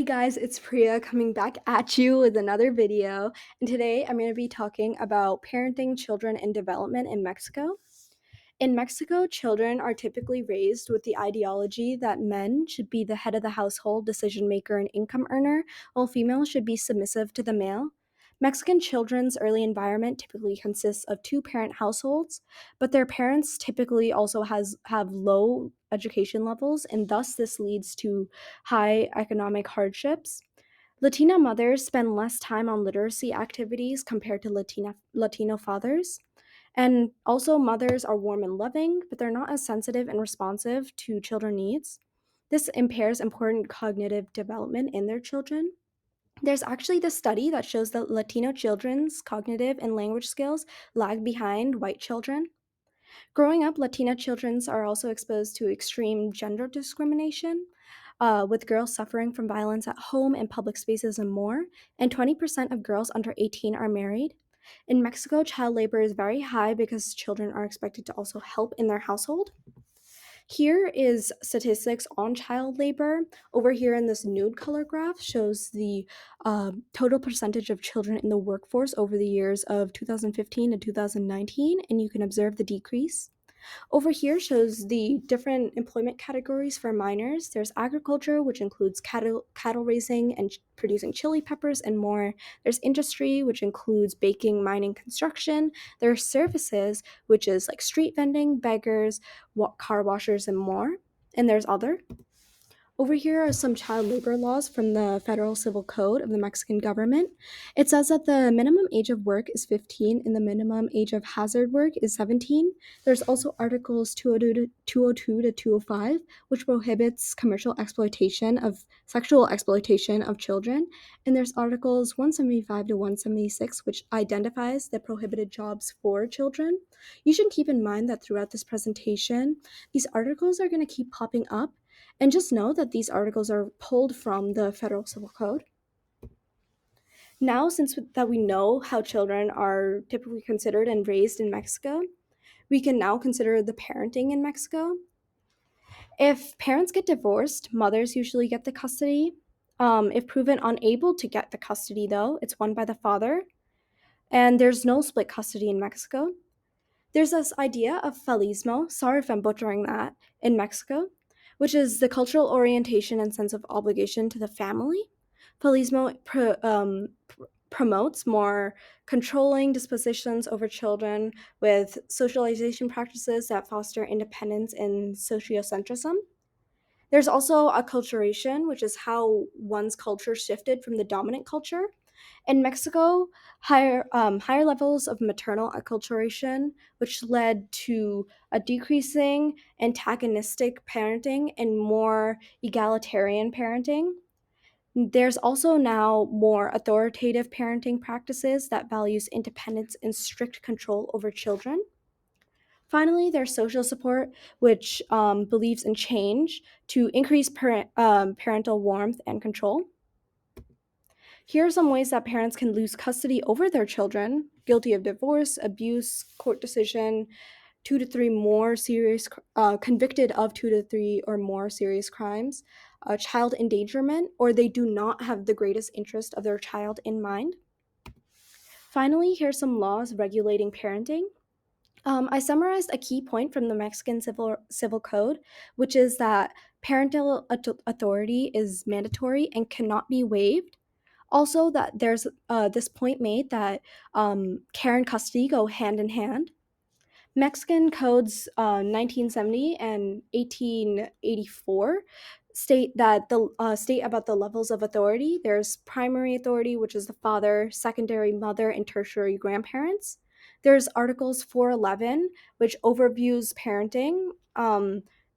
guys, it's Priya coming back at you with another video. And today I'm going to be talking about parenting children in development in Mexico. In Mexico, children are typically raised with the ideology that men should be the head of the household, decision maker, and income earner, while females should be submissive to the male. Mexican children's early environment typically consists of two-parent households, but their parents typically also have low education levels, and thus this leads to high economic hardships. Latina mothers spend less time on literacy activities compared to Latino fathers. And also, mothers are warm and loving, but they're not as sensitive and responsive to children needs. This impairs important cognitive development in their children. There's actually this study that shows that Latino children's cognitive and language skills lag behind white children. Growing up, Latina children are also exposed to extreme gender discrimination, with girls suffering from violence at home and public spaces and more, and 20% of girls under 18 are married. In Mexico, child labor is very high because children are expected to also help in their household. Here is statistics on child labor. Over here in this nude color graph shows the total percentage of children in the workforce over the years of 2015 to 2019, and you can observe the decrease. Over here shows the different employment categories for minors. There's agriculture, which includes cattle raising and producing chili peppers and more. There's industry, which includes baking, mining, construction. There's services, which is like street vending, beggars, car washers, and more. And there's other. Over here are some child labor laws from the Federal Civil Code of the Mexican government. It says that the minimum age of work is 15 and the minimum age of hazard work is 17. There's also Articles 202 to 205, which prohibits commercial exploitation of sexual exploitation of children. And there's Articles 175 to 176, which identifies the prohibited jobs for children. You should keep in mind that throughout this presentation, these articles are going to keep popping up, and just know that these articles are pulled from the Federal Civil Code. Now, since that we know how children are typically considered and raised in Mexico, we can now consider the parenting in Mexico. If parents get divorced, mothers usually get the custody. If proven unable to get the custody, though, it's won by the father. And there's no split custody in Mexico. There's this idea of falismo, sorry if I'm butchering that, in Mexico, which is the cultural orientation and sense of obligation to the family. Falismo promotes more controlling dispositions over children with socialization practices that foster independence and sociocentrism. There's also acculturation, which is how one's culture shifted from the dominant culture. In Mexico, higher levels of maternal acculturation, which led to a decreasing antagonistic parenting and more egalitarian parenting. There's also now more authoritative parenting practices that values independence and strict control over children. Finally, there's social support, which believes in change to increase parental warmth and control. Here are some ways that parents can lose custody over their children: guilty of divorce, abuse, court decision, convicted of 2 to 3 or more serious crimes, child endangerment, or they do not have the greatest interest of their child in mind. Finally, here's some laws regulating parenting. I summarized a key point from the Mexican Civil Code, which is that parental authority is mandatory and cannot be waived. Also, that there's this point made that care and custody go hand in hand. Mexican codes 1970 and 1884 state about the levels of authority. There's primary authority, which is the father, secondary mother, and tertiary grandparents. There's Articles 411, which overviews parenting.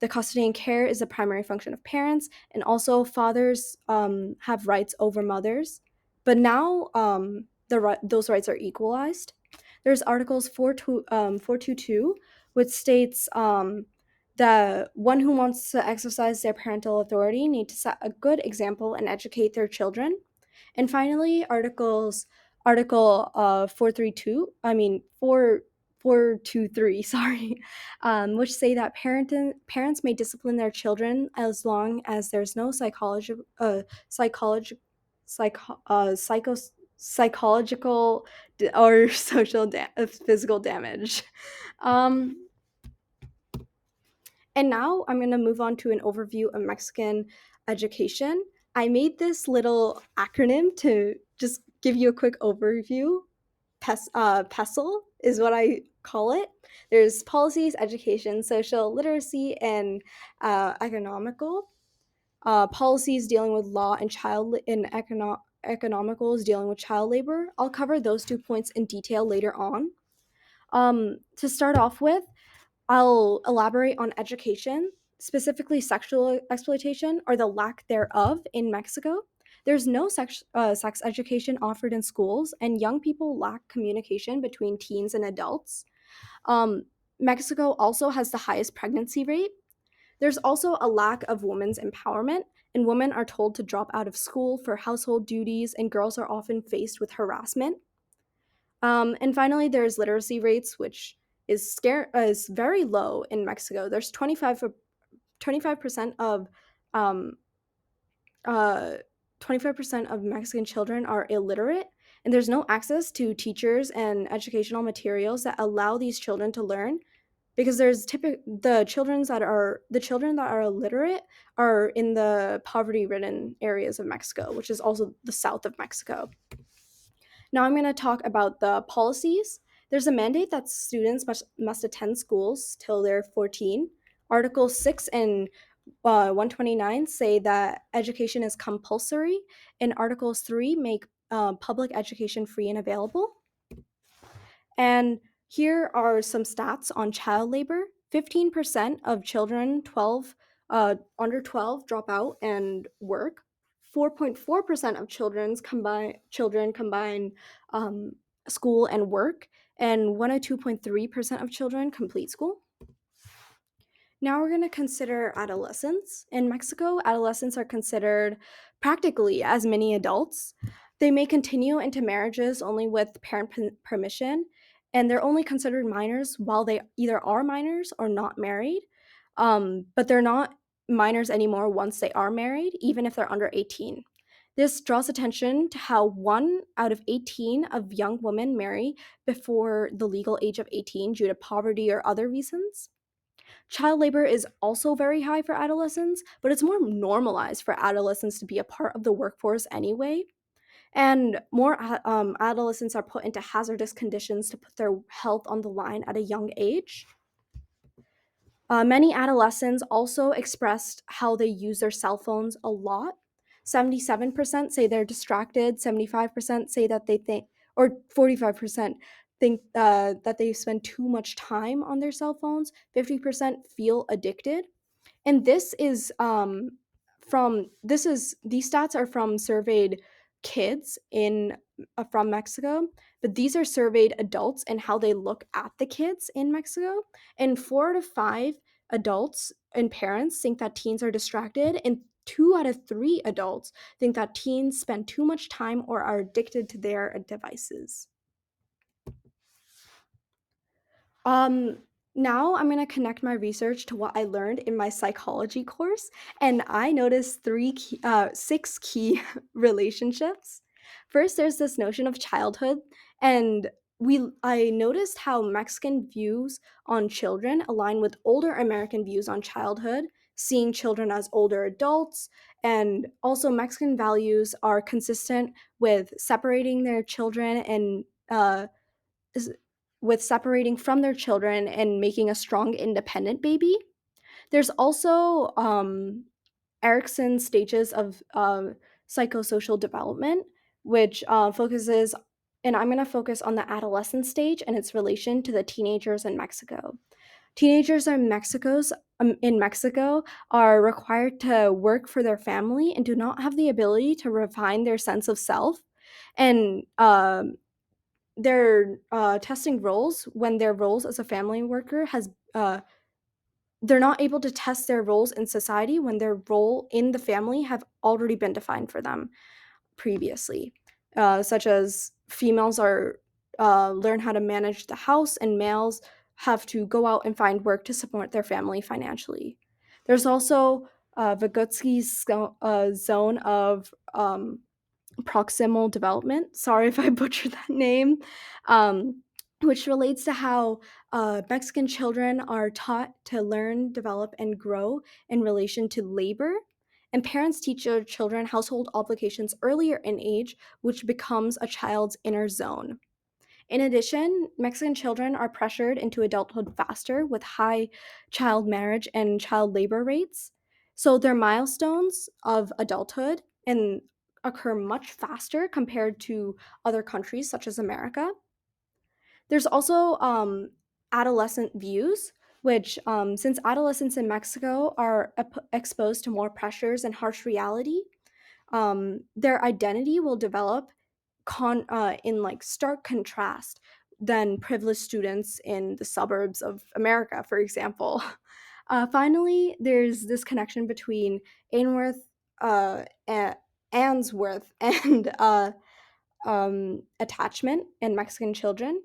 The custody and care is the primary function of parents, and also fathers have rights over mothers. But now those rights are equalized. There's Articles 422, which states that one who wants to exercise their parental authority need to set a good example and educate their children. And finally, Article 432, 423, sorry, which say that parents may discipline their children as long as there's no psychology, psycho, psychological or physical damage. Um, and now I'm going to move on to an overview of Mexican education. I made this little acronym to just give you a quick overview. PESL is what I call it. There's policies, education, social, literacy, and economical. Policies dealing with law and economicals dealing with child labor. I'll cover those 2 points in detail later on. To start off with, I'll elaborate on education, specifically sexual exploitation or the lack thereof in Mexico. There's no sex education offered in schools, and young people lack communication between teens and adults. Um, Mexico also has the highest pregnancy rate. There's also a lack of women's empowerment, and women are told to drop out of school for household duties, and girls are often faced with harassment. And finally, there's literacy rates, which is very low in Mexico. There's 25% of um, uh, 25% of Mexican children are illiterate, and there's no access to teachers and educational materials that allow these children to learn because the children that are illiterate are in the poverty-ridden areas of Mexico, which is also the south of Mexico. Now I'm going to talk about the policies. There's a mandate that students must attend schools till they're 14. Article 6 and 129 say that education is compulsory, and Articles 3 make public education free and available. And here are some stats on child labor. 15% of children under 12 drop out and work. 4.4% of children combine um, school and work, and 102.3% of children complete school. Now we're going to consider adolescents. In Mexico, adolescents are considered practically as mini adults. They may continue into marriages only with parent permission, and they're only considered minors while they either are minors or not married. But they're not minors anymore once they are married, even if they're under 18. This draws attention to how 1 out of 18 of young women marry before the legal age of 18 due to poverty or other reasons. Child labor is also very high for adolescents, but it's more normalized for adolescents to be a part of the workforce anyway. And more adolescents are put into hazardous conditions to put their health on the line at a young age. Many adolescents also expressed how they use their cell phones a lot. 77% say they're distracted, 75% say that they think, or 45% think that they spend too much time on their cell phones, 50% feel addicted. And these stats are from surveyed kids in from Mexico, but these are surveyed adults and how they look at the kids in Mexico. And 4 out of 5 adults and parents think that teens are distracted, and 2 out of 3 adults think that teens spend too much time or are addicted to their devices. Um, Now I'm going to connect my research to what I learned in my psychology course, and I noticed 6 key relationships. First, there's this notion of childhood, and I noticed how Mexican views on children align with older American views on childhood, seeing children as older adults, and also Mexican values are consistent with separating their children and is with separating from their children and making a strong, independent baby. There's also Erickson's stages of psychosocial development, which focuses, and I'm going to focus on the adolescent stage and its relation to the teenagers in Mexico. Teenagers in Mexico are required to work for their family and do not have the ability to refine their sense of self. And they're testing roles when their roles as a family worker has they're not able to test their roles in society when their role in the family have already been defined for them previously, such as females are learn how to manage the house, and males have to go out and find work to support their family financially. There's also Vygotsky's zone of proximal development. Sorry if I butchered that name, um, which relates to how Mexican children are taught to learn, develop, and grow in relation to labor. And parents teach their children household obligations earlier in age, which becomes a child's inner zone. In addition, Mexican children are pressured into adulthood faster with high child marriage and child labor rates. So their milestones of adulthood and occur much faster compared to other countries such as America. There's also adolescent views, which, since adolescents in Mexico are exposed to more pressures and harsh reality, their identity will develop in like stark contrast than privileged students in the suburbs of America, for example. Finally, there's this connection between Ainsworth, Answorth, and attachment in Mexican children.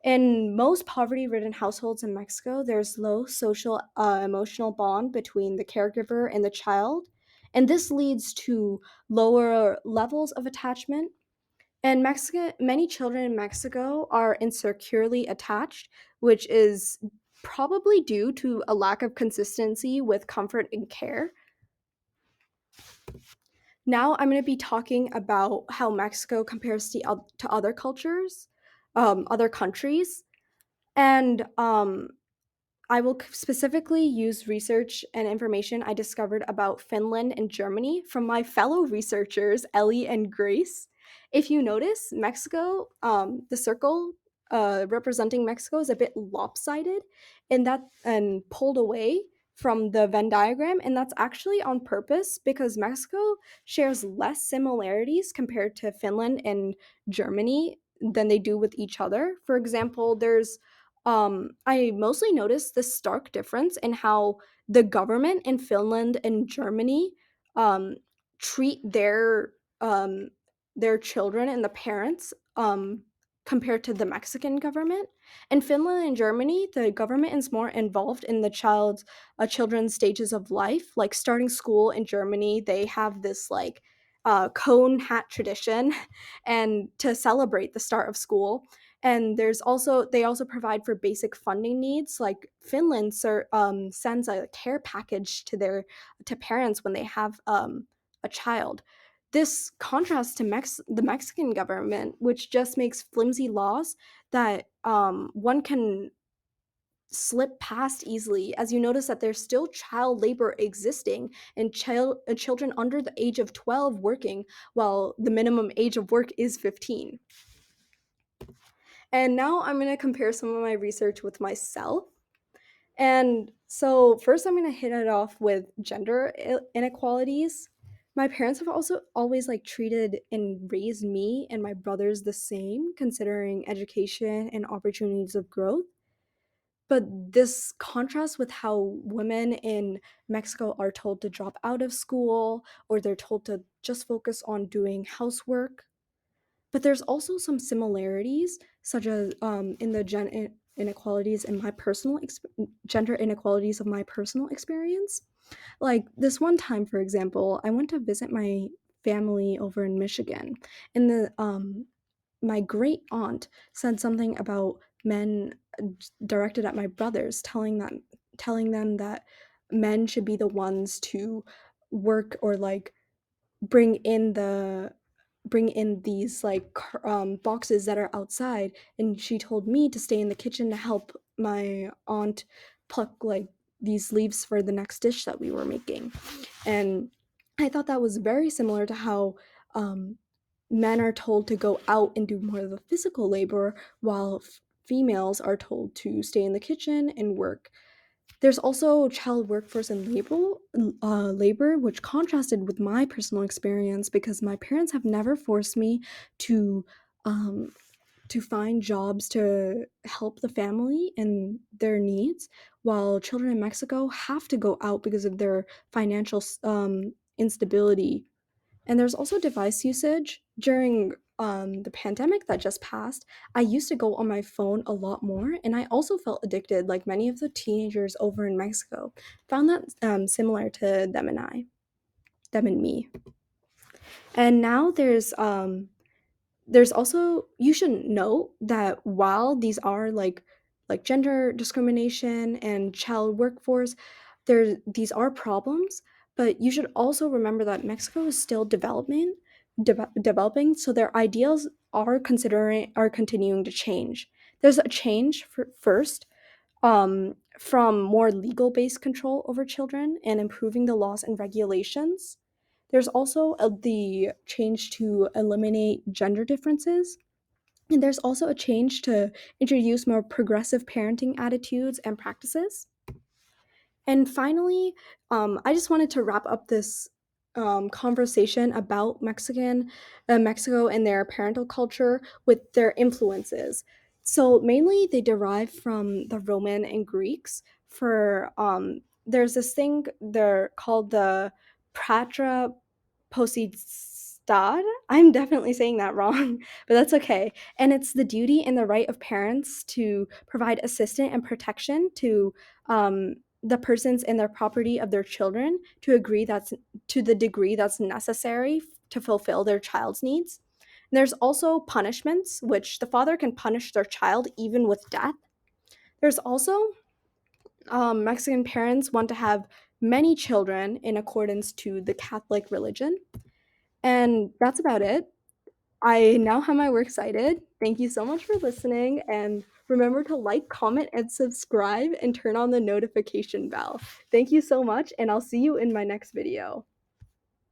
In most poverty ridden households in Mexico, there's low social emotional bond between the caregiver and the child. And this leads to lower levels of attachment. And many children in Mexico are insecurely attached, which is probably due to a lack of consistency with comfort and care. Now I'm going to be talking about how Mexico compares to other cultures, other countries. And I will specifically use research and information I discovered about Finland and Germany from my fellow researchers, Ellie and Grace. If you notice, Mexico, the circle representing Mexico is a bit lopsided and pulled away from the Venn diagram, and that's actually on purpose because Mexico shares less similarities compared to Finland and Germany than they do with each other. For example, I mostly noticed this stark difference in how the government in Finland and Germany um, treat um, their children and the parents compared to the Mexican government. In Finland and Germany, the government is more involved in the children's stages of life. Like starting school in Germany, they have this like cone hat tradition, and to celebrate the start of school. And they also provide for basic funding needs. Like Finland sends a care package to parents when they have a child. This contrasts to the Mexican government, which just makes flimsy laws that one can slip past easily, as you notice that there's still child labor existing and children under the age of 12 working, while the minimum age of work is 15. And now I'm going to compare some of my research with myself. And so, first, I'm going to hit it off with gender inequalities. My parents have also always like treated and raised me and my brothers the same, considering education and opportunities of growth. But this contrasts with how women in Mexico are told to drop out of school, or they're told to just focus on doing housework. But there's also some similarities, such as in the inequalities in my gender inequalities of my personal experience. Like this one time, for example, I went to visit my family over in Michigan, and my great aunt said something about men directed at my brothers, telling them that men should be the ones to work or like bring in the bring in these like boxes that are outside, and she told me to stay in the kitchen to help my aunt pluck like these leaves for the next dish that we were making. And I thought that was very similar to how um, men are told to go out and do more of the physical labor, while females are told to stay in the kitchen and work. There's also child workforce and labor, which contrasted with my personal experience because my parents have never forced me to um, to find jobs to help the family and their needs, while children in Mexico have to go out because of their financial instability. And there's also device usage during the pandemic that just passed, I used to go on my phone a lot more, and I also felt addicted, like many of the teenagers over in Mexico. Found that similar to them and me. And now there's also, you should note that while these are like gender discrimination and child workforce, these are problems, but you should also remember that Mexico is still developing, so their ideals are continuing to change. There's a change first, from more legal based control over children and improving the laws and regulations. There's also the change to eliminate gender differences. And there's also a change to introduce more progressive parenting attitudes and practices. And finally, I just wanted to wrap up this conversation about Mexico and their parental culture with their influences. So mainly, they derive from the Roman and Greeks. For there's this thing they're called the Patra Positad. I'm definitely saying that wrong, but that's okay. And it's the duty and the right of parents to provide assistance and protection to the persons and their property of their children to the degree that's necessary to fulfill their child's needs. And there's also punishments, which the father can punish their child even with death. There's also Mexican parents want to have many children in accordance to the Catholic religion. And that's about it. I now have my works cited. Thank you so much for listening, and remember to like, comment, and subscribe and turn on the notification bell. Thank you so much, and I'll see you in my next video.